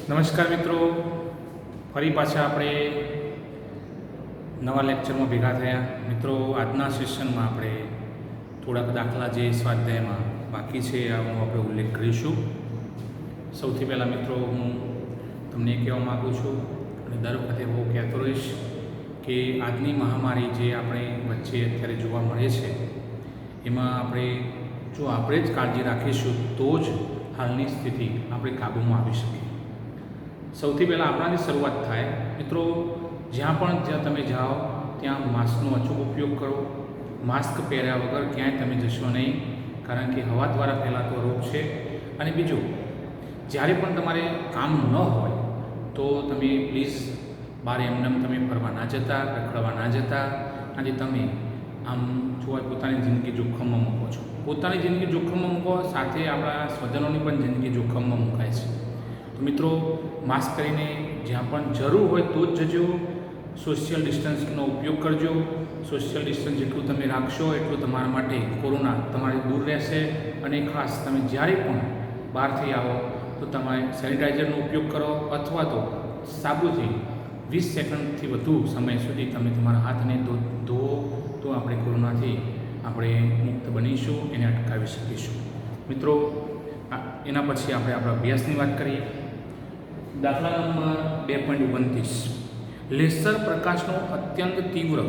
નમસ્કાર મિત્રો, ફરી પાછા આપણે નવા લેક્ચરમાં ભેગા થયા. મિત્રો, આજના સેશનમાં આપણે થોડાક દાખલા જે સ્વાધ્યાયમાં બાકી છે આનો આપણે ઉલ્લેખ કરીશું. સૌથી પહેલાં મિત્રો, હું તમને એ કહેવા માગું છું અને દર વખતે હું કહેતો રહીશ કે આજની મહામારી જે આપણે વચ્ચે અત્યારે જોવા મળે છે એમાં જો આપણે જ કાળજી રાખીશું તો જ હાલની સ્થિતિ આપણે કાબૂમાં આવી શકીએ. સૌથી પહેલાં આપણાની શરૂઆત થાય. મિત્રો, જ્યાં તમે જાઓ ત્યાં માસ્કનો અચૂક ઉપયોગ કરો. માસ્ક પહેર્યા વગર ક્યાંય તમે જશો નહીં, કારણ કે હવા દ્વારા ફેલાતો રોગ છે. અને બીજું, જ્યારે પણ તમારે કામ ન હોય તો તમે પ્લીઝ બહાર એમને તમે ફરવા ના જતા, રખડવા ના જતા. આજે તમે આમ જોવા પોતાની જિંદગી જોખમમાં મૂકો છો. પોતાની જિંદગી જોખમમાં મૂકો, સાથે આપણા સ્વજનોની પણ જિંદગી જોખમમાં મુકાય છે. તો મિત્રો, માસ્ક કરીને જ્યાં પણ જરૂર હોય તો જ જજો. સોશિયલ ડિસ્ટન્સનો ઉપયોગ કરજો. સોશિયલ ડિસ્ટન્સ જેટલું તમે રાખશો એટલું તમારા માટે કોરોના તમારી દૂર રહેશે. અને ખાસ તમે જ્યારે પણ બહારથી આવો તો તમારે સેનિટાઈઝરનો ઉપયોગ કરો, અથવા તો સાબુથી 20 સેકન્ડથી વધુ સમય સુધી તમે તમારા હાથને ધોવો તો આપણે કોરોનાથી મુક્ત બનીશું, એને અટકાવી શકીશું. મિત્રો, એના પછી આપણે આપણા અભ્યાસની વાત કરીએ. દાખલા નંબર 2.29. લેસર પ્રકાશનો અત્યંત તીવ્ર,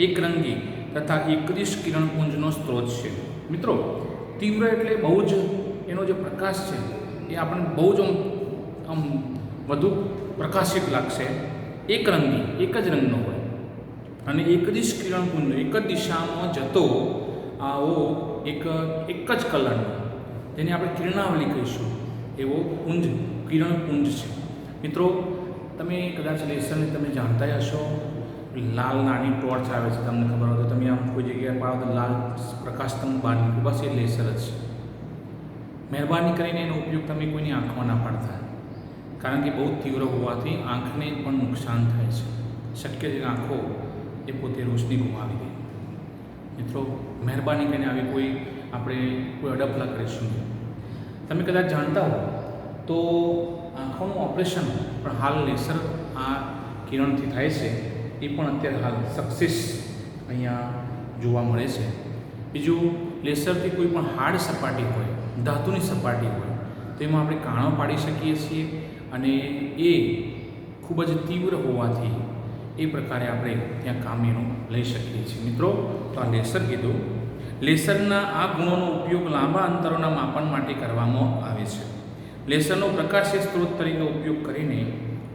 એકરંગી તથા એકદિશ કિરણપુંજનો સ્ત્રોત છે. મિત્રો, તીવ્ર એટલે બહુ જ એનો જે પ્રકાશ છે એ આપણને બહુ જ આમ વધુ પ્રકાશિત લાગશે. એકરંગી, એક જ રંગનો હોય. અને એકદિશ કિરણપુંજ, એક જ દિશામાં જતો આવો એક જ કલરનો, જેને આપણે કિરણાવલી કહીશું, એવો કિરણપુંજ છે. મિત્રો, તમે કદાચ લેસરને તમે જાણતા હશો. લાલ નાની ટોર્ચ આવે છે, તમને ખબર હોય તો તમે આમ કોઈ જગ્યાએ પાડો તો લાલ પ્રકાશ તમને બહાર નીકળે, બસ એ લેસર જ છે. મહેરબાની કરીને એનો ઉપયોગ તમે કોઈની આંખમાં ના પાડતા, કારણ કે બહુ તીવ્ર હોવાથી આંખને પણ નુકસાન થાય છે. શક્ય છે આંખો એ પોતે રોશની ગુમાવી દે. મિત્રો, મહેરબાની કરીને આવી કોઈ અડપલા કરીશું નહીં. તમે કદાચ જાણતા હો તો આંખોનું ઓપરેશન પણ હાલ લેસર આ કિરણથી થાય છે. એ પણ અત્યારે હાલ સક્સેસ અહીંયા જોવા મળે છે. બીજું, લેસરથી કોઈ પણ હાર્ડ સપાટી હોય, ધાતુની સપાટી હોય, તો એમાં આપણે કાણો પાડી શકીએ છીએ. અને એ ખૂબ જ તીવ્ર હોવાથી એ પ્રકારે આપણે ત્યાં કામ એનું લઈ શકીએ છીએ. મિત્રો, તો આ લેસર કીધું. લેસરના આ ગુણોનો ઉપયોગ લાંબા અંતરોના માપન માટે કરવામાં આવે છે. લેસરનો પ્રકાશીય સ્ત્રોત તરીકે ઉપયોગ કરીને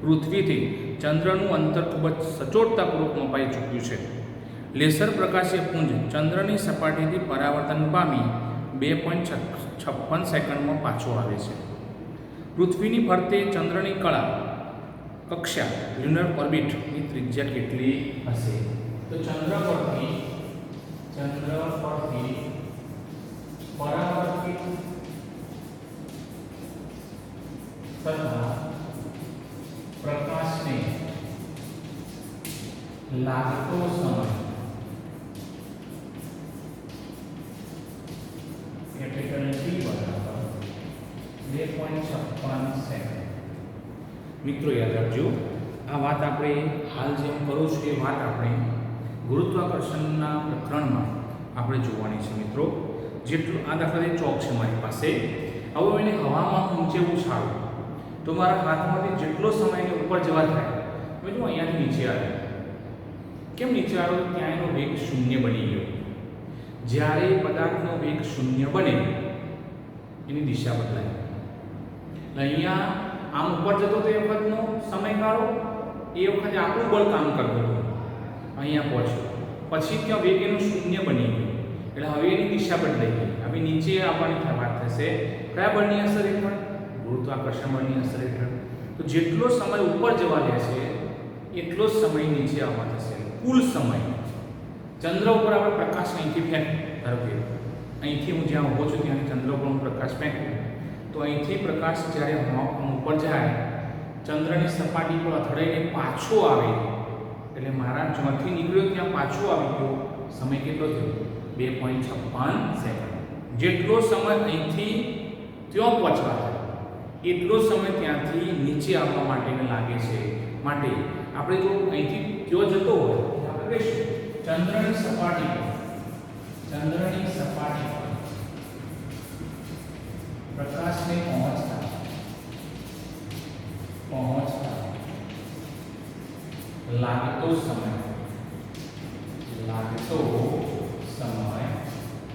પૃથ્વીથી ચંદ્રનું અંતર ખૂબ જ સચોટતાપૂર્વક મપાઈ ચૂક્યું છે. લેસર પ્રકાશીય પુંજ ચંદ્રની સપાટીથી પરાવર્તન પામી 2.56 સેકન્ડમાં પાછો આવે છે. પૃથ્વીની ફરતે ચંદ્રની કક્ષા લ્યુનર ઓર્બિટની ત્રિજ્યા કેટલી હશે? તો ચંદ્ર પરથી પરાવર્તિત તથા પ્રકાશને લાગતો સમય કેપિટલ T બરાબર 2.56 સેકન્ડ. મિત્રો, યાદ રાખજો, આ વાત આપણે હાલ જેમ કરું છું એ વાત આપણે ગુરુત્વાકર્ષણના પ્રકરણમાં આપણે જોવાની છે. મિત્રો, જેટલું આ દાખલા ચોક છે મારી પાસે, હવે એને હવામાં ઊંચે ઉછાળું તો મારા હાથમાંથી જેટલો સમય એને ઉપર જવા થાય, હવે જો અહીંયાથી નીચે આવે. કેમ નીચે આવ્યો? ત્યાં એનો વેગ શૂન્ય બની ગયો. જ્યારે પદાર્થનો વેગ શૂન્ય બને એની દિશા બદલાય. અહીંયા આમ ઉપર જતો તો એ વખતનો સમયગાળો, એ વખતે આપણું બળ કામ કરતું હતું. અહીંયા પહોંચ્યો પછી ત્યાં વેગ એનું શૂન્ય બની ગયું, એટલે હવે એની દિશા બદલાઈ ગઈ. હવે નીચે આવવાની વાત થશે. કયા બળની અસર હેઠળ? ગુરુત્વાકર્ષણ બળની અસર હેઠળ. તો જેટલો સમય ઉપર જવા લે છે એટલો જ સમય નીચે આવવા થશે. કુલ સમય ચંદ્ર ઉપર આપણે પ્રકાશ અહીંથી ફેંકીએ, ધારો કે અહીંથી હું જ્યાં ઊભો છું ત્યાં ચંદ્ર ઉપર હું પ્રકાશ ફેંકું, તો અહીંથી પ્રકાશ જ્યારે ઉપર જાય, ચંદ્રની સપાટી પર અથડાઈને પાછો આવે, એટલે મારા જ્યાંથી નીકળ્યો ત્યાં પાછો આવી ગયો. સમય કેટલો થયો? 2.56 સેકન્ડ. જેટલો સમય અહીંથી ત્યાં પહોંચવા થાય એટલો સમય ત્યાંથી નીચે આવવા માટેને લાગે છે. માટે આપણે જો અહીંથી ત્યાં જતો હોય તો આપણે કહીશું ચંદ્રની સપાટી પર પ્રકાશને પહોંચતા લાગતો સમય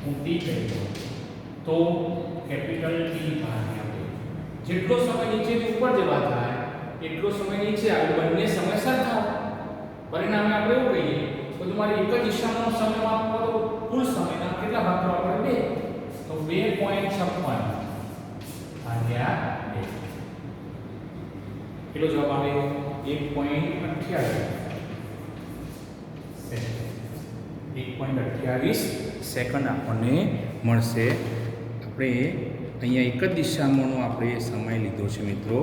હું ટી કહીશ તો કેપિટલ ટી ભાગ્યા જેટલો સમય નીચેથી ઉપર જવા થાય એટલો સમય નીચે આવે. બંને સમય સરખા. પરિણામે આપણે એવું કહીએ તો તમારે એક જ દિશાનો સમય આપવો તો કુલ સમયના કેટલા ભાગ કરવા પડે? 2. તો 2.56 ભાગ્યા 2 કેટલો જવાબ આવે? 1.28 સેકન્ડ આપણને મળશે. આપણે અહીંયા એક જ દિશામાંનો આપણે સમય લીધો છે મિત્રો,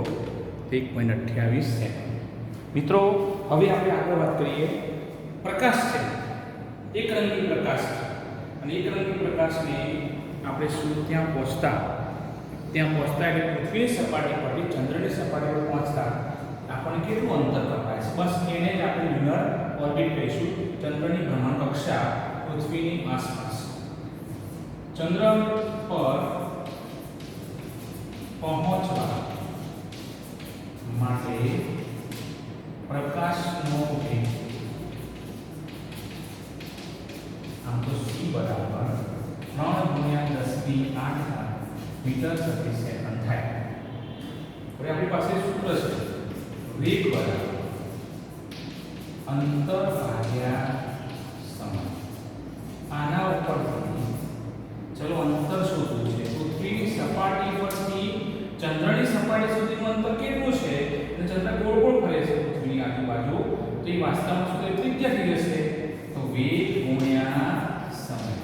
1.28 સેકન્ડ. મિત્રો હવે આપણે આગળ વાત કરીએ. પ્રકાશ છે, એક રંગી પ્રકાશ છે, અને એક રંગી પ્રકાશને આપણે શું ત્યાં પહોંચતા એટલે પૃથ્વીની સપાટી પરથી ચંદ્રની સપાટી પર પહોંચતા આપણને કેટલું અંતર કપાય છે? બસ એને જ આપણે લ્યુનર ઓર્બિટ કહીશું. ચંદ્રની ભ્રમણકક્ષા પૃથ્વીની આસપાસ. ચંદ્ર પર પહોંચવા માટે પ્રકાશનો વેગ આમ તો c બરાબર 3 × 10⁸ મીટર પ્રતિ સેકન્ડ થાય. હવે આપણી પાસે સૂત્ર છે વેગ બરાબર અંતર ભાગ્યા સમય. આના ઉપરથી ચલો અંતર શોધવું છે. પૃથ્વીની સપાટી પરથી ચંદ્રની સપાટી સુધીનું અંતર કેટલું છે? અને ચંદ્ર ગોળ ગોળ ફરે છે પૃથ્વીની આજુબાજુ, તો એ વાસ્તવમાં શું ત્રિજ્યા થઈ જશે? તો વેગ ગુણ્યા સમય.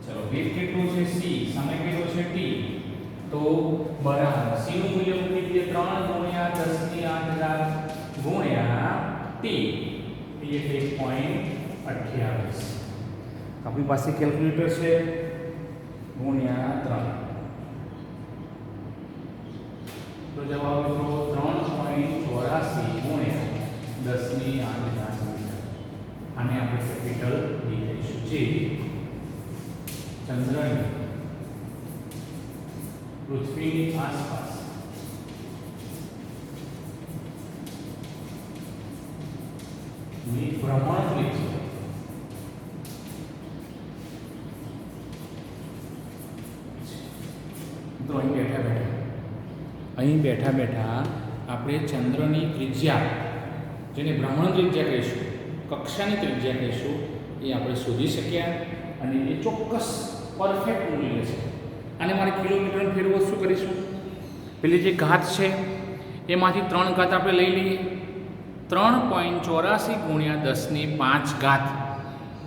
ચલો વેગ કેટલું છે? c. સમય કેટલો છે? t. તો બરાબર c નું મૂલ્ય મૂકી દઈએ 3 × 10⁸ ગુણ્યા t એટલે 1.28. આપણી પાસે કેલ્ક્યુલેટર છે. ગુણ્યા 3 તો જવાબ મિત્રો 3.84 ગુણ્યા 10⁸ મીટર. આને આપણે કેપિટલ ડી કહીશું, જે ચંદ્રની પૃથ્વીની આસપાસ ભ્રમણ ત્રિજ્યા તો અહીં બેઠા આપણે ચંદ્રની ત્રિજ્યા, જેને ભ્રમણ ત્રિજ્યા કહીશું, કક્ષાની ત્રિજ્યા કહીશું, એ આપણે શોધી શક્યા. અને એ ચોક્કસ પરફેક્ટ મૂલ્ય છે. અને મારે કિલોમીટર ફેરવો શું કરીશું? પેલી જે ઘાત છે એમાંથી 3 ઘાત આપણે લઈ લઈએ. 3.84 ગુણ્યા 10⁵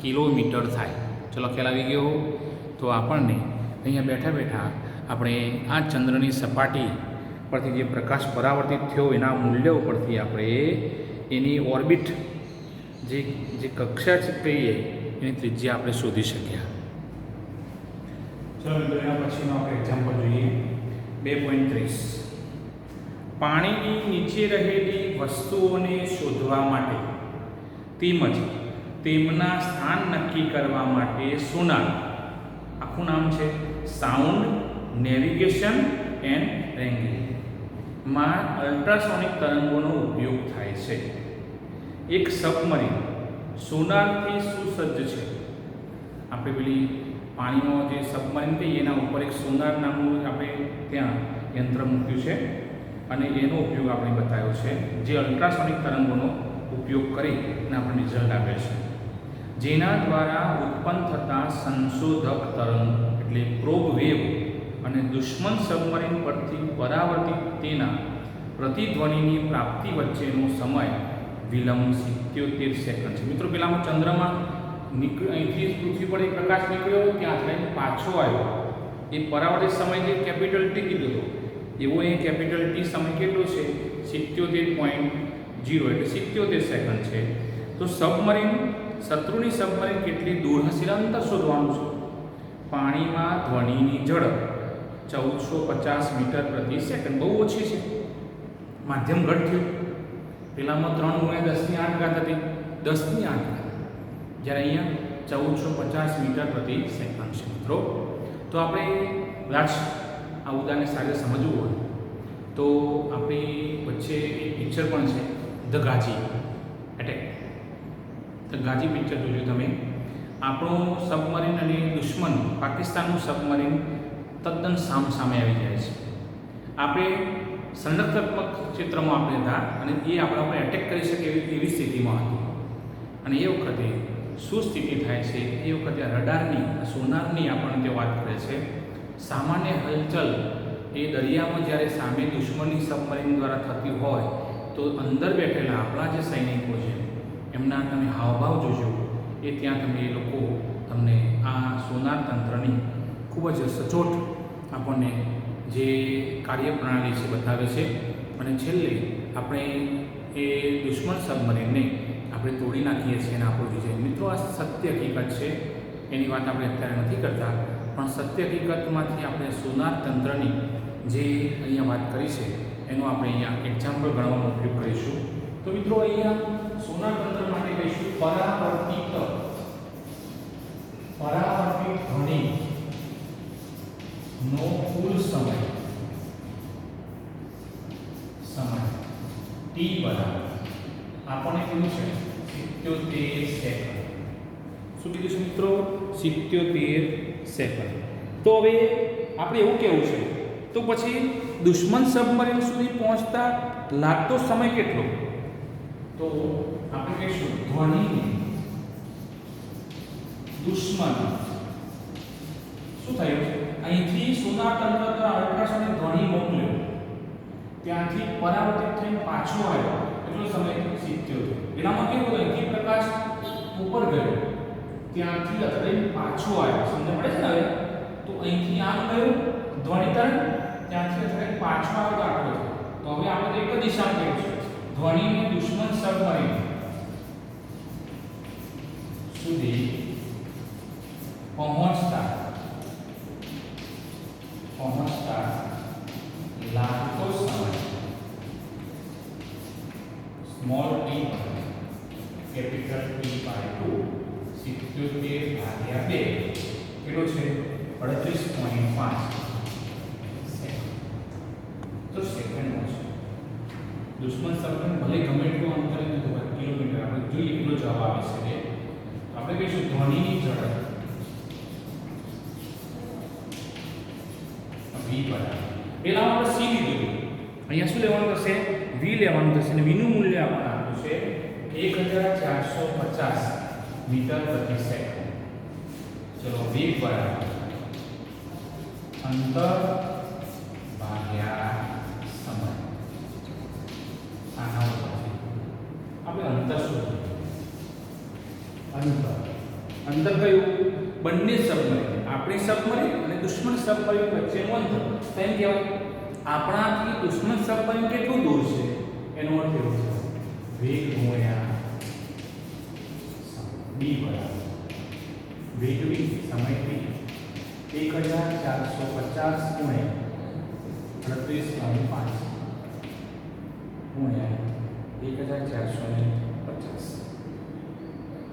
કિલોમીટર થાય. ચલો ખ્યાલ આવી ગયો. તો આપણને અહીંયા બેઠા આપણે આ ચંદ્રની સપાટી પરથી જે પ્રકાશ પરાવર્તિત થયો એના મૂલ્ય ઉપરથી આપણે એની ઓર્બિટ જે કક્ષા છે કહીએ એની ત્રિજ્યા આપણે શોધી શક્યા. ચલો મિત્રો એના પછીનો આપણે એક્ઝામ્પલ જોઈએ. 2.30 પાણીની નીચે રહેલી વસ્તુઓને શોધવા માટે તેમજ તેમના સ્થાન નક્કી કરવા માટે સોનાર, આખું નામ છે સાઉન્ડ નેવિગેશન એન્ડ રેંગિંગ, માં અલ્ટ્રાસોનિક તરંગોનો ઉપયોગ થાય છે. એક સબમરીન સોનારથી સુસજ્જ છે. આપણે પેલી પાણીમાં જે સબમરીન કહીએ એના ઉપર એક સોનાર નામનું આપણે ત્યાં યંત્ર મૂક્યું છે અને એનો ઉપયોગ આપણે બતાવ્યો છે, જે અલ્ટ્રાસોનિક તરંગોનો ઉપયોગ કરી અને આપણને રિઝલ્ટ આપે છે. જેના દ્વારા ઉત્પન્ન થતા સંશોધક તરંગ એટલે પ્રોબ વેવ અને દુશ્મન સબમરીન પરથી પરાવર્તિત તેના પ્રતિધ્વનિની પ્રાપ્તિ વચ્ચેનો સમય વિલંબ 77 સેકન્ડ છે. મિત્રો પેલામાં ચંદ્રમાં અહીંથી પૃથ્વી પર એક પ્રકાશ નીકળ્યો, ત્યાં થઈને પાછો આવ્યો, એ પરાવર્તિત સમય જે કેપિટલ ટી કીધો હતો એવો એ કેપિટલ ટી સમય કેટલો છે? 77.0 એટલે 77 સેકન્ડ છે. તો સબમરીન શત્રુની સબમરીન કેટલી દૂર હશે અંતર શોધવાનું છે. પાણીમાં ધ્વનિની ઝડપ 1450 મીટર પ્રતિ સેકન્ડ. બહુ ઓછી છે, માધ્યમ ઘટ થયું. પેલામાં 3 × 10⁸ હતી, 10⁸. જ્યારે અહીંયા 1450 મીટર પ્રતિ સેકન્ડ છે મિત્રો. તો આપણે કદાચ આ ઉદાહરણને સારી રીતે સમજવું હોય તો આપણી વચ્ચે એક પિક્ચર પણ છે, ધ ગાજી એટેક. ધ ગાજી પિક્ચર જોજો તમે. આપણું સબમરીન અને દુશ્મન પાકિસ્તાનનું સબમરીન તદ્દન સામે આવી જાય છે. આપણે સંરક્ષણાત્મક ક્ષેત્રમાં આપણે હતા અને એ આપણા પર એટેક કરી શકે એવી સ્થિતિમાં હતી. અને એ વખતે શું સ્થિતિ થાય છે, એ વખતે રડારની, સોનારની આપણને તે વાત કરે છે. સામાન્ય હલચલ એ દરિયામાં જ્યારે સામે દુશ્મનની સબમરીન દ્વારા થતી હોય તો અંદર બેઠેલા આપણા જે સૈનિકો છે એમના તમે હાવભાવ જોજો, એ ત્યાં તમે એ લોકો તમને આ સોનાર તંત્રની ખૂબ જ સચોટ આપણને જે કાર્યપ્રણાલી છે બતાવે છે. અને છેલ્લે આપણે એ દુશ્મન સબમરીનને આપણે તોડી નાખીએ છીએ અને આપણો વિજય. મિત્રો, આ સત્ય હકીકત છે, એની વાત આપણે અત્યારે નથી કરતા, પણ સત્ય હકીકતમાંથી આપણે સોનાર તંત્રની જે અહીંયા વાત કરી છે એનો આપણે અહીંયા એક્ઝામ્પલ ગણવાનો ઉપયોગ કરીશું. તો મિત્રો, અહીંયા સોનાર તંત્ર માટે કહીશું પરાવર્તિત ધ્વનિનો કુલ સમય t બરાબર આપણને કીધું છે 77 સેકન્ડ. શું કીધું છે મિત્રો? 77 સેકન્ડ. તો હવે આપણે એવું કહેવું છે તો પછી દુશ્મન સબમરીન સુધી પહોંચતા લાગતો સમય કેટલો? તો આપણે કહીશું ધ્વનિ દુશ્મન શું થયું? અહીંથી સોનાર તંત્ર દ્વારા અલ્ટ્રાસોનિક ધ્વનિ મોકલ્યો, ત્યાંથી પરાવર્તિત થઈને પાછો આવ્યો. કેટલો સમય? 77. એનામાં કેવું હતું? અહીંથી પ્રકાશ ઉપર ગયો, ત્યાંથી અથડાઈને પાછો આવ્યો. સમજ પડે છે ને? હવે તો અહીંથી આમ ગયું ધ્વનિ તરંગ, ત્યાંથી અથડાઈને પાછો આવ્યો આટલો. તો હવે આપણે એક જ દિશામાં ગયું છે. ધ્વનિની દુશ્મન સબમરીન સુધી પહોંચતા લાગતો સમય સ્મોલ t કેપિટલ T/2 77/2 કેટલો છે? 38.5 તો સેકન્ડમાં છે. દુશ્મન સબમરીન ભલે ગમે એટલું અંતર લીધું હોય, કિલોમીટર, આપણે જોઈએ એટલો જવાબ આવી શકે. આપણે કહીશું ધ્વનિની ઝડપ v બરાબર. પહેલા આપણે c લીધું, અહીંયા શું લેવાનું થશે? v લેવાનું થશે અને v નું મૂલ્ય આપણને આપ્યું છે 1450 મીટર પ્રતિ સેકન્ડ. ચલો, વેગ બરાબર અંતર ભાગ્યા સમય. આના ઉપરથી આપણે અંતર શોધીએ. અંતર કયું? બંને સબમરીન, આપણી સબમરીન અને દુશ્મન સબમરીન વચ્ચેનું અંતર. તેમ કહેવાય આપણાથી દુશ્મન સબમરીન કેટલું દૂર છે એનો અર્થ એવો છે વેગ ગુણ્યા b બરાબર વેગ v સમય v 1450 ગુણ્યા 38.5 ગુણ્યા 1450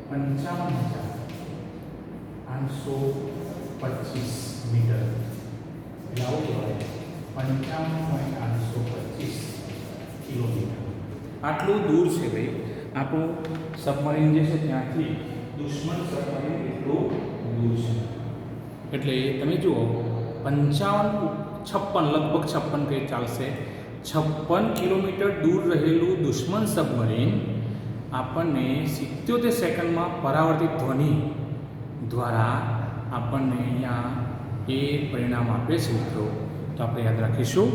55,825 મીટર. એટલે આવું કહેવાય 55.825 કિલોમીટર. આટલું દૂર છે ભાઈ આપણું સબમરીન જે છે ત્યાંથી દુશ્મન સબમરીન એટલું દૂર છે. એટલે તમે જુઓ 56 લગભગ 56 કંઈ ચાલશે, 56 કિલોમીટર દૂર રહેલું દુશ્મન સબમરીન આપણને 77 સેકન્ડમાં પરાવર્તિત ધ્વનિ દ્વારા આપણને અહીંયા એ પરિણામ આપે છે મિત્રો. તો આપણે યાદ રાખીશું.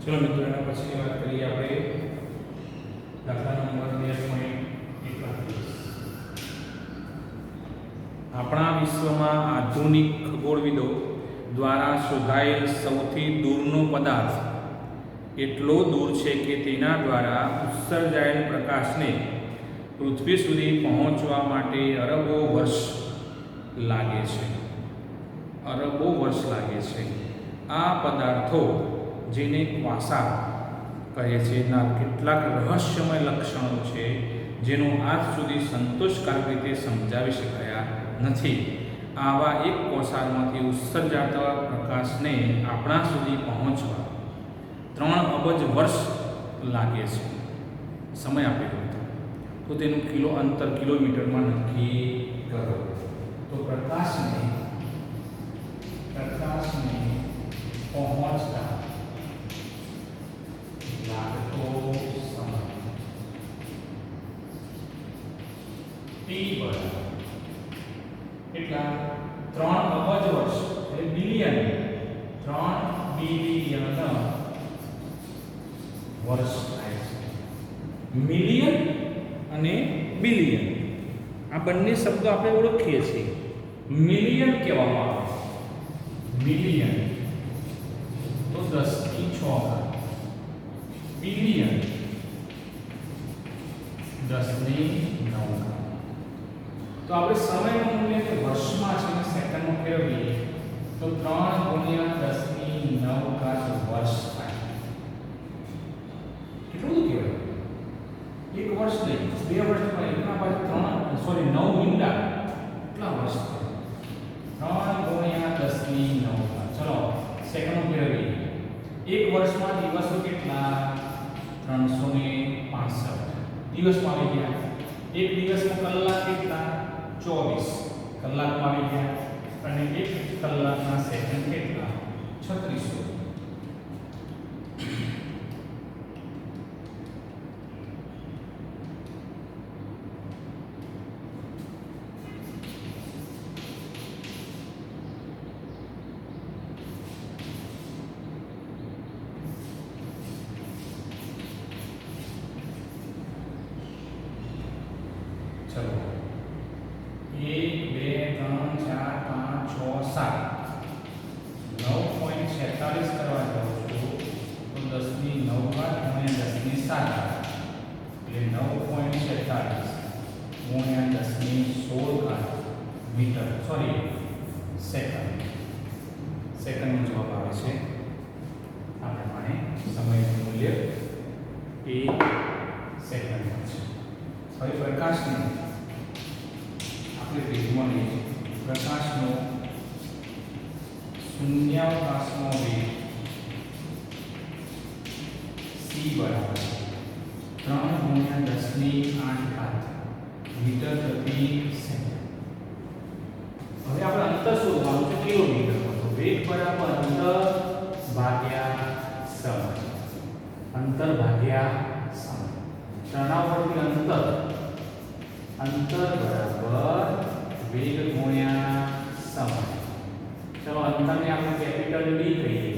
ચલો મિત્રો, એના પછી વાત કરીએ આપણે દાખલા નંબર 2.21. આપણા વિશ્વમાં આધુનિક ખગોળવિદો દ્વારા શોધાયેલ સૌથી દૂરનો પદાર્થ એટલો દૂર છે કે તેના દ્વારા ઉત્સર્જાયેલ પ્રકાશને પૃથ્વી સુધી પહોંચવા માટે અરબો વર્ષ લાગે છે. અરબો વર્ષ લાગે છે. આ પદાર્થો જેને ક્વાસા કહે છે ના કેટલાક રહસ્યમય લક્ષણો છે જેનો આજ સુધી સંતોષકારક રીતે સમજાવી શકાયા નથી. આવા એક કોષારમાંથી ઉત્સર્જાતા પ્રકાશને આપણા સુધી પહોંચવા 3 અબજ વર્ષ લાગે છે. સમય આપેલો હતો તો તેનું કિલોમીટરમાં નક્કી કરો. તો પ્રકાશને પહોંચતા લાગતો સમય t બરાબર કેટલા 3 અબજ વર્ષ એટલે બિલિયન 3 બિલિયન વર્ષ થાય છે. મિલિયન અને બિલિયન આ બંને શબ્દો આપણે ઓળખીએ છીએ. મિલિયન કહેવામાં આવે મિલિયન તો 10⁶. બિલિયન 10⁹. તો આપણે સમયનું મૂલ્ય કે વર્ષમાં છે ને સેકન્ડમાં ફેરવીએ તો 3 × 10⁹ વર્ષ થાય. કેટલું કહેવાય? 1 વર્ષ નહીં 2 વર્ષ પણ એના બાદ 9 મીંડા કેટલા વર્ષ થાય? 3 × 10⁹. ચલો સેકન્ડ ફેરવીએ. 1 વર્ષમાં દિવસો કેટલા? 365 દિવસમાં આવી ગયા. 1 દિવસમાં કલાક કેટલા? 24 કલાકમાં આવી ગયા. અને 1 કલાકના સેકન્ડ કેટલા? 3600. ચલો 1 2 3 4 5 6 7 9.46 કરવા જાઉં છું તો 10⁹ × 10⁻⁷ એટલે 9.46 × 10⁻16 મીટર સેકન્ડનો જવાબ આવે છે. આ પ્રમાણે સમયનું મૂલ્ય એ સેકન્ડમાં છે. હવે પ્રકાશને આપણે વેગમાં લઈએ. પ્રકાશનો શૂન્યાવકાશનો વેગ c બરાબર 3 × 10⁸ મીટર પ્રતિ સેકન્ડ. હવે આપણે અંતર શોધવાનું છે કિલોમીટરમાં. તો વેગ બરાબર અંતર ભાગ્યા સમય. તણાવથી અંતર બરાબર વેગ ગુણ્યા સમય. ચલો અંતરને આપણે કેપિટલ D કહીએ,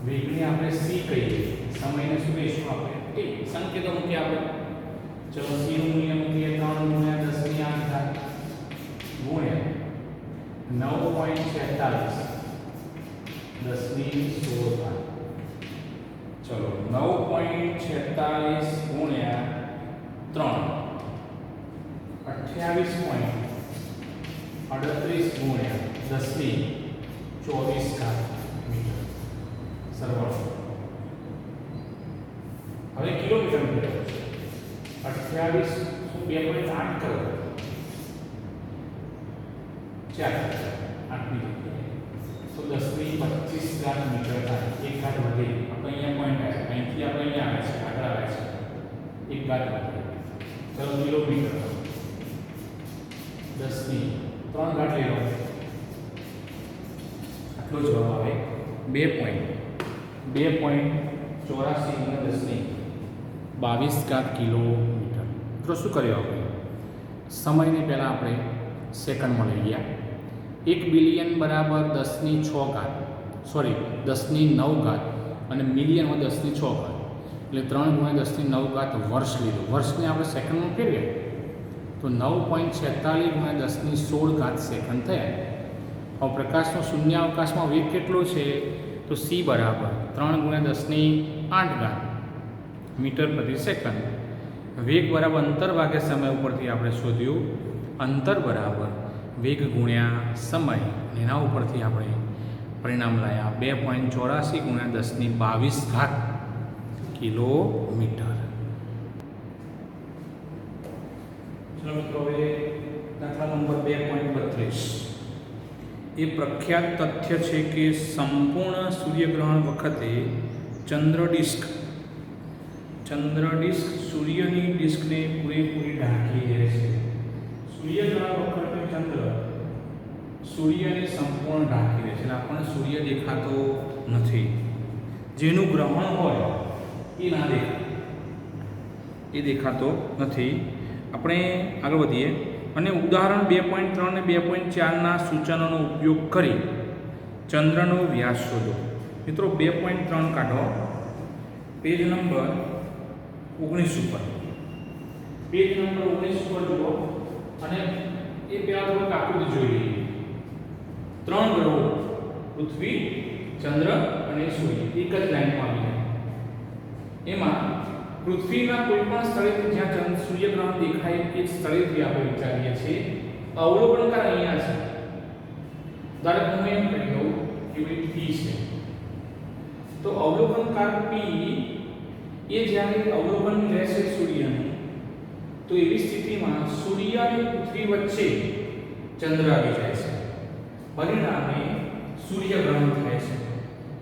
વેગને આપણે c કહીએ, સમયને શું કહીશું આપણે? t. સંકેતો મૂકીએ આપણે. ચલો c નું મૂલ્ય મૂકીએ 3 × 10⁸ થાય ગુણ્યા 9.46 10⁻16 થાય. ચલો 9.46 ગુણ્યા 3 28.38 ગુણ્યા 10⁻24 મીટર. સરવાળો હવે કિલોમીટર મેળવ્યો છે. 28 શું 2.8 કરો 4 8 મીટર તો 10⁻25 મીટર થાય. એક ઘાત વધે આપણે અહીંયા પોઈન્ટ આવે અહીંથી આપણે અહીંયા આવે છે આગળ આવે છે એક ઘાત વધે. ચલો કિલોમીટર 10⁻3 ઘાત લઈ લો આટલો જવાબ આવે 2.84 10⁻22 કિલોમીટર. તો શું કર્યું આપણે? સમયને પહેલાં આપણે સેકન્ડમાં લઈ ગયા. 1 બિલિયન બરાબર 10⁶ સોરી 10⁹ અને મિલિયનમાં 10⁶ એટલે 3 × 10⁹ વર્ષ લીધું. વર્ષને આપણે સેકન્ડમાં ફેરવીએ તો 9.46 × 10⁻16 સેકન્ડ થયા. હવે પ્રકાશનો શૂન્યાવકાશમાં વેગ કેટલો છે? તો c બરાબર 3 × 10⁸ મીટર પ્રતિ સેકન્ડ. વેગ બરાબર અંતર ભાગ્યા સમય ઉપરથી આપણે શોધ્યું. અંતર બરાબર વેગ ગુણ્યા સમય અને એના ઉપરથી આપણે પરિણામ લાવ્યા 2.84 ગુણ્યા 1022 કિલોમીટર. ચલો મિત્રો, હવે દાખલા નંબર 2.32. એ પ્રખ્યાત તથ્ય છે કે સંપૂર્ણ સૂર્યગ્રહણ વખતે ચંદ્ર ડિસ્ક સૂર્યની ડિસ્કને પૂરેપૂરી ઢાંકી દે છે. સૂર્યગ્રહણ વખતે ચંદ્ર સૂર્યને સંપૂર્ણ ઢાંકી દે છે, એટલે આપણને સૂર્ય દેખાતો નથી. જેનું ગ્રહણ હોય એ ના દેખાય, એ દેખાતો નથી. આપણે આગળ વધીએ અને ઉદાહરણ 2.3 અને 2.4ના સૂચનોનો ઉપયોગ કરી ચંદ્રનો વ્યાસ શોધો. મિત્રો 2.3 કાઢો, પેજ નંબર 19 ઉપર. પેજ નંબર 19 ઉપર જુઓ અને એ પહેલા થોડુંક આકૃતિ જોઈ લઈએ. 3 ગ્રહો પૃથ્વી, ચંદ્ર અને સૂર્ય એક જ લાઈનમાં આવી જાય. એમાં પૃથ્વીના કોઈ પણ સ્થળેથી જ્યાં સૂર્યગ્રહણ દેખાય એ સ્થળેથી આપણે વિચારીએ છીએ અવલોકનકાર અહીંયા છે. ધારો કે હું એમ કહી દઉં કે ભાઈ P છે, તો અવલોકનકાર P એ જ્યારે અવલોકન લેશે સૂર્યનું, તો એવી સ્થિતિમાં સૂર્ય અને પૃથ્વી વચ્ચે ચંદ્ર આવી જાય છે. પરિણામે સૂર્યગ્રહણ થાય છે.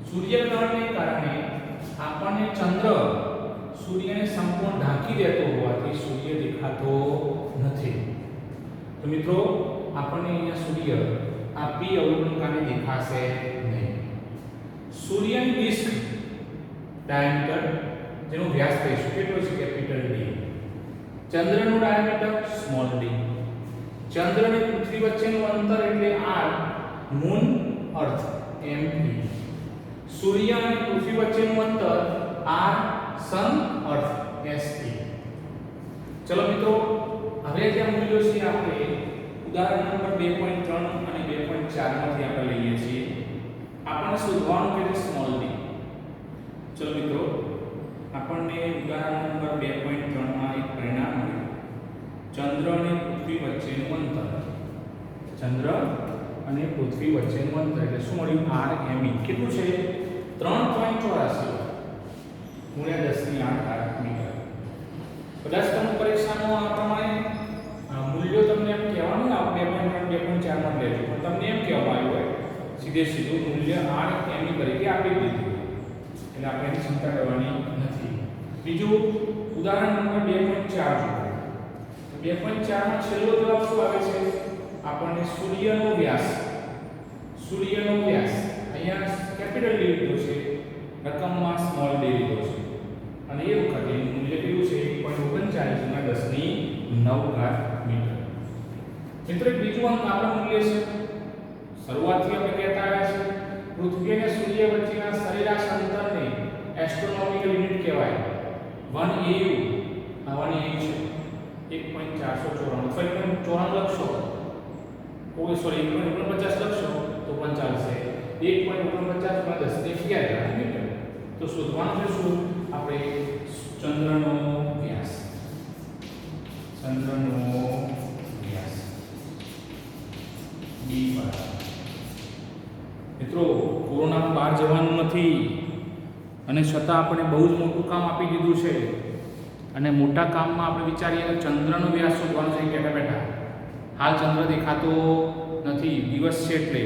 સૂર્યગ્રહણને કારણે આપણને ચંદ્ર સૂર્યને સંપૂર્ણ ઢાંકી દેતો હોવાથી સૂર્ય દેખાતો નથી. તો મિત્રો, આપણને અહીંયા સૂર્ય આ P અવલોકનકારને દેખાશે નહીં. સૂર્યની ડિસ્ક ડાયામીટર, જેનો વ્યાસ કહીશું કેટલો છે, કેપિટલ D. ચંદ્રનું ડાયામીટર સ્મોલ d. ચંદ્ર અને પૃથ્વી વચ્ચેનું અંતર એટલે r, મૂન અર્થ m. સૂર્ય અને પૃથ્વી વચ્ચેનું અંતર r, સન અર્થ SE. ચલો મિત્રો, હવે જે મૂલ્યો છે આપણે ઉદાહરણ નંબર 2.3 અને 2.4 માંથી આપણે લઈએ છીએ. આપણને શોધવાનું છે સ્મોલ d. ચલો મિત્રો, આપણને ઉદાહરણ નંબર 2.3 માં એક પરિણામ મળ્યું. ચંદ્ર અને પૃથ્વી વચ્ચેનું અંતર, ચંદ્ર અને પૃથ્વી વચ્ચેનું અંતર એટલે શું મળ્યું, RME કેટલું છે, 3.84 ગુણ્યા 10⁸ મીટર. કદાચ તમને પરીક્ષામાં આ પ્રમાણે મૂલ્યો તમને એમ કહેવાનું ને, આપણે 2.3 2.4 માં લેજો, પણ તમને એમ કહેવામાં આવ્યું હોય સીધું મૂલ્ય RME તરીકે આપી દીધું, એટલે આપણે એની ચિંતા કરવાની નથી. બીજું ઉદાહરણ નંબર 2.4 જુઓ. 2.4 માં છેલ્લો જવાબ શું આવે છે, આપણને સૂર્યનો વ્યાસ અહીંયા કેપિટલ D લીધો છે, રકમમાં સ્મોલ d લીધો છે, અને એ વખતે મૂલ્ય કેટલું છે, 1.39 મીટર. મિત્રો, એક બીજું અંક આપણા મૂલ્ય છે. શરૂઆતથી આપણે કહેતા આવ્યા છે પૃથ્વી અને સૂર્ય વચ્ચેના સરેરાશ અંતરને એસ્ટ્રોનોમિકલ યુનિટ કહેવાય. 1 AU આ 1 AU છે 1.494 લખશો, સોરી 1.49 લખશો તો પણ ચાલશે. 1.49 માં 10⁻11 મીટર. તો શોધવાનું છે શું, આપણે ચંદ્રનો વ્યાસ d બરાબર. મિત્રો, કોરોનામાં બહાર જવાનું નથી અને છતાં આપણે બહુ જ મોટું કામ આપી દીધું છે, અને મોટા કામમાં આપણે વિચારીએ કે ચંદ્રનો વ્યાસ શોધવાનો છે બેઠા. હાલ ચંદ્ર દેખાતો નથી, દિવસ છે એટલે,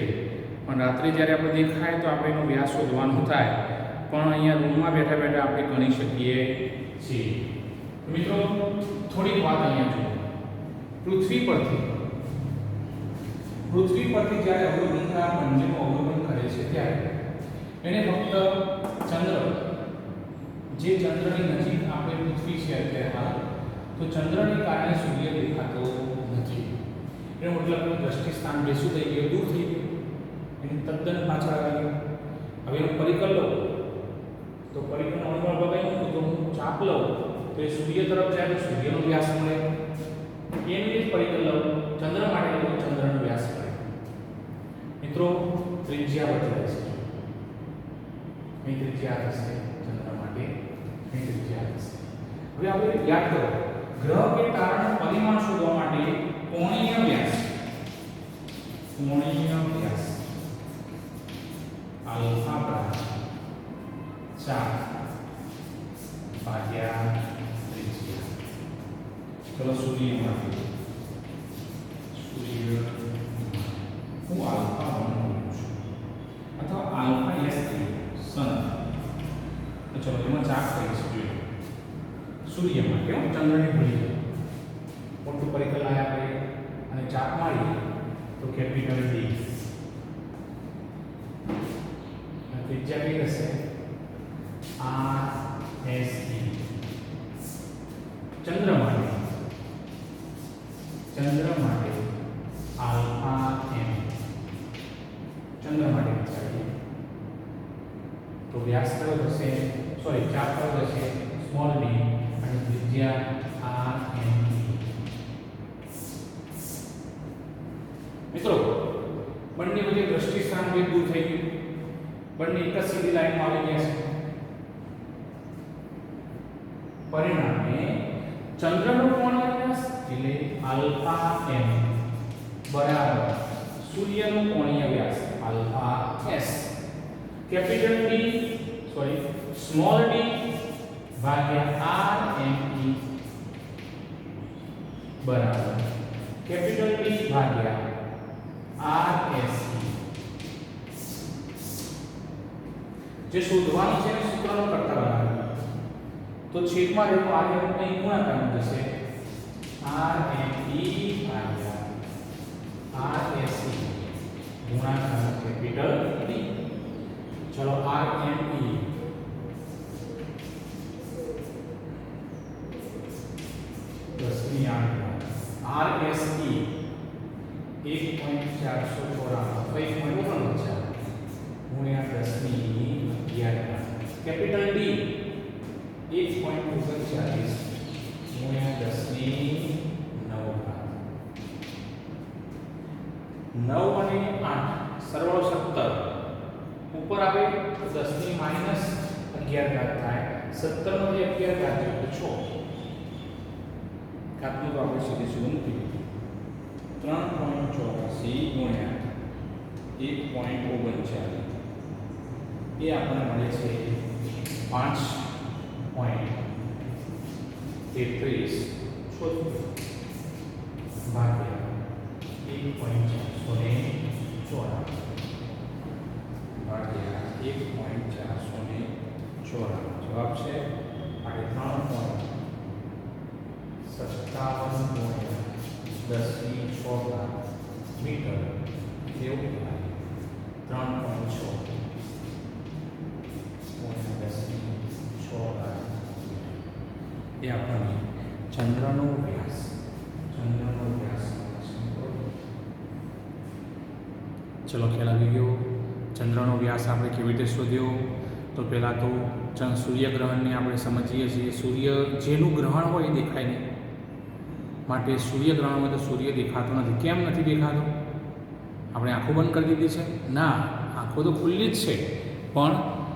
પણ રાત્રે જ્યારે આપણે દેખાય તો આપણે એનો વ્યાસ શોધવાનો થાય, પણ અહીંયા રૂમમાં બેઠા આપણે ગણી શકીએ છીએ. મિત્રો, થોડીક વાત અહીંયા જુઓ. પૃથ્વી પરથી જ્યારે અવલોકનકાર બંનેનું અવલોકન કરે છે ત્યારે એને ફક્ત ચંદ્ર, જે ચંદ્રની નજીક આપણે પૃથ્વી છે અત્યારે હાલ, તો ચંદ્રને કારણે સૂર્ય દેખાતો નથી. એનો મતલબ દ્રષ્ટિ સ્થાન બેસું થઈ ગયું, દૂર થઈ ગયું, એની તદ્દન પાછળ આવી ગયું. હવે હું પરિકર લઉં તો પરિકરનો અણુબળ બગાડ્યું, તો હું ચાપ લઉં તો એ સૂર્ય તરફ જાય તો સૂર્યનો વ્યાસ મળે. એનું જ પરિકર લઉં ચંદ્ર માટે લઉં, ચંદ્રનો વ્યાસ મળે. મિત્રો, ત્રિજ્યા બદલાય છે. અહીં ત્રિજ્યા થશે ચંદ્ર માટે, અહીં ત્રિજ્યા થશે. હવે આપણે યાદ કરો, ગ્રહ કે તારાનું પરિમાણ શોધવા માટે કોણીય વ્યાસ કોણીય વ્યાસ આલ્ફા બરાબર 4 ભાગ્યા ત્રિજ્યા. ચલો સૂર્યમાંથી હું આલ્ફા 1 બોલું છું અથવા આલ્ફા એસ સન. તો ચલો એમાં ચાપ કરીશું. જોઈએ સૂર્યમાં કેવું ચંદ્રની ભૂલી જાય મોટું પરિકર લાયા આપણે અને ચાપ મારીએ તો કેપિટલ ડી. ત્રિજ્યા કઈ હશે? R S E. ચંદ્ર માટે આલ્ફા એમ. ચંદ્ર માટે વિચારીએ તો વ્યાસ કયો થશે? સોરી, ચાપ કયો થશે? સ્મોલ ડી અને ત્રિજ્યા આર એમ ઈ. મિત્રો બંને વચ્ચે દ્રષ્ટિ સ્થાન ભેદ દૂર થઈ ગયું. બંને એક જ સીધી લાઈનમાં આવી ગયા છે. પરિણામે ચંદ્રનો કોણીય વ્યાસ એટલે આલ્ફા એમ બરાબર સૂર્યનો કોણીય વ્યાસ alpha S capital D sorry small D ભાગ્યા આર એમ ઈ બરાબર કેપિટલ ડી ભાગ્યા આર એસ ઈ. જે શોધવાનું છે સૂત્રનો કરતા બનાવ્યું તો છેદમાં રહેતો આર એમ અહીં ગુણાકાર થશે આર એમ ઈ ભાગ્યા આર એસ ઈ ગુણાકાર કેપિટલ ડી. ચલો આર એમ ઈ દસની આર એસ ઈ 1.494 ગુણ્યા 10ની 11 કેપિટલ ડી 1.39 ગુણ્યા 10ની 9 અને 8 સરવાળો 17 ઉપર આવે તો 10 ની માઈનસ 11 ઘાત થાય. 17 નો 11 ઘાત એટલે 6 ઘાતનું તો આપણે સીધે સીધું મૂકી દીધું. 3.84 ગુણ્યા 1.39 એ આપણને મળે છે 5.33 ભાગ્યા 1.494 ભાગ્યા 1.494. જવાબ છે આપણે 3.57 ગુણ્યા 10ની 6 મીટર એવું કહેવાય. 3.6 એ આપણને ચંદ્રનો વ્યાસ ચલો ખ્યાલ આવી ગયો. ચંદ્રનો વ્યાસ આપણે કેવી રીતે શોધ્યો? તો પહેલાં તો સૂર્યગ્રહણને આપણે સમજીએ છીએ. સૂર્ય જેનું ગ્રહણ હોય એ દેખાય નહીં, માટે સૂર્યગ્રહણમાં તો સૂર્ય દેખાતો નથી. કેમ નથી દેખાતો? આપણે આંખો બંધ કરી દીધી છે? ના, આંખો તો ખુલ્લી જ છે, પણ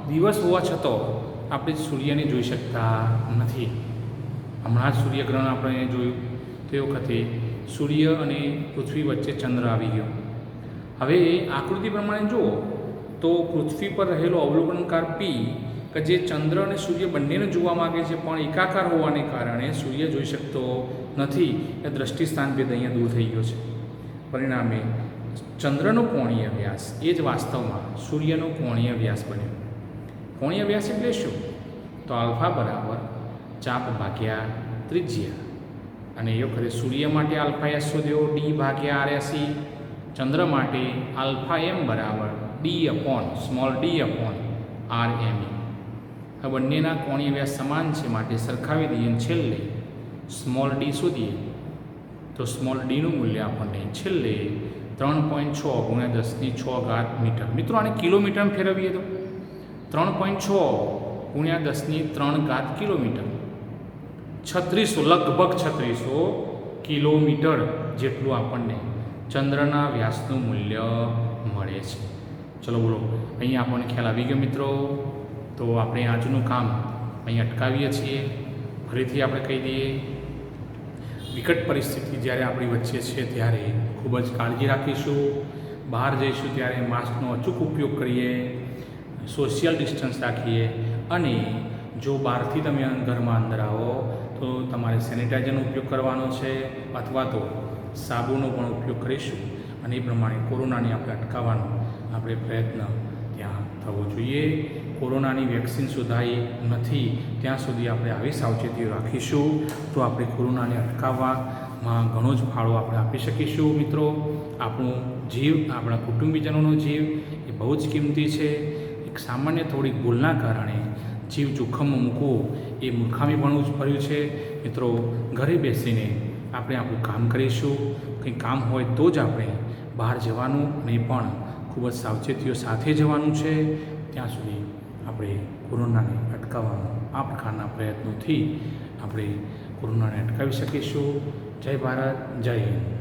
દિવસ હોવા છતાં આપણે સૂર્યને જોઈ શકતા નથી. હમણાં જ સૂર્યગ્રહણ આપણે જોયું તે વખતે સૂર્ય અને પૃથ્વી વચ્ચે ચંદ્ર આવી ગયો. હવે આકૃતિ પ્રમાણે જુઓ તો પૃથ્વી પર રહેલો અવલોકનકાર પી કે જે ચંદ્ર અને સૂર્ય બંનેને જોવા માગે છે, પણ એકાકાર હોવાને કારણે સૂર્ય જોઈ શકતો નથી. એ દ્રષ્ટિ સ્થાન ભેદ અહીંયા દૂર થઈ ગયો છે. પરિણામે ચંદ્રનો કોણીય વ્યાસ એ જ વાસ્તવમાં સૂર્યનો કોણીય વ્યાસ બન્યો. કોણીય વ્યાસ એટલે શું? તો આલ્ફા બરાબર ચાપ ભાગ્યા ત્રિજ્યા. અને એ વખતે સૂર્ય માટે આલ્ફા એસ શોધ્યો ડી ભાગ્યા આર એસ ઈ. ચંદ્ર માટે આલ્ફા એમ બરાબર D upon small D upon R M E. આ બંનેના કોણીય વ્યાસ સમાન છે, માટે સરખાવી દઈએ. છેલ્લે સ્મોલ ડી શોધીએ તો સ્મોલ ડીનું મૂલ્ય આપણને છેલ્લે 3.6 ગુણ્યા 10ની 6 ઘાત મીટર. મિત્રો આને કિલોમીટરમાં ફેરવીએ તો 3.6 ગુણ્યા 10ની 3 ઘાત કિલોમીટર, 3600 લગભગ 3600 કિલોમીટર જેટલું આપણને ચંદ્રના વ્યાસનું મૂલ્ય મળે છે. ચલો બોલો, અહીંયા આપણને ખ્યાલ આવી ગયો મિત્રો. તો આપણે આજનું કામ અહીં અટકાવીએ છીએ. ફરીથી આપણે કહી દઈએ, વિકટ પરિસ્થિતિ જ્યારે આપણી વચ્ચે છે ત્યારે ખૂબ જ કાળજી રાખીશું. બહાર જઈશું ત્યારે માસ્કનો અચૂક ઉપયોગ કરીએ, સોશિયલ ડિસ્ટન્સ રાખીએ અને જો બહારથી તમે ઘરમાં અંદર આવો તો તમારે સેનિટાઈઝરનો ઉપયોગ કરવાનો છે અથવા તો સાબુનો પણ ઉપયોગ કરીશું અને એ પ્રમાણે કોરોનાને આપણે અટકાવવાનો આપણે પ્રયત્ન ત્યાં થવો જોઈએ. કોરોનાની વેક્સિન શોધાઈ નથી ત્યાં સુધી આપણે આવી સાવચેતીઓ રાખીશું તો આપણે કોરોનાને અટકાવવામાં ઘણો જ ફાળો આપણે આપી શકીશું. મિત્રો, આપણું જીવ, આપણા કુટુંબીજનોનો જીવ એ બહુ જ કિંમતી છે. એક સામાન્ય થોડીક ભૂલના કારણે જીવ જોખમમાં મૂકવો એ મૂર્ખામી ભણવું જ ભર્યું છે. મિત્રો, ઘરે બેસીને આપણે આપણું કામ કરીશું. કંઈ કામ હોય તો જ આપણે બહાર જવાનું અને એ પણ ખૂબ જ સાવચેતીઓ સાથે જવાનું છે. ત્યાં સુધી આપણે કોરોનાને અટકાવવાનો આ પ્રકારના પ્રયત્નોથી આપણે કોરોનાને અટકાવી શકીશું. જય ભારત, જય હિન્દ.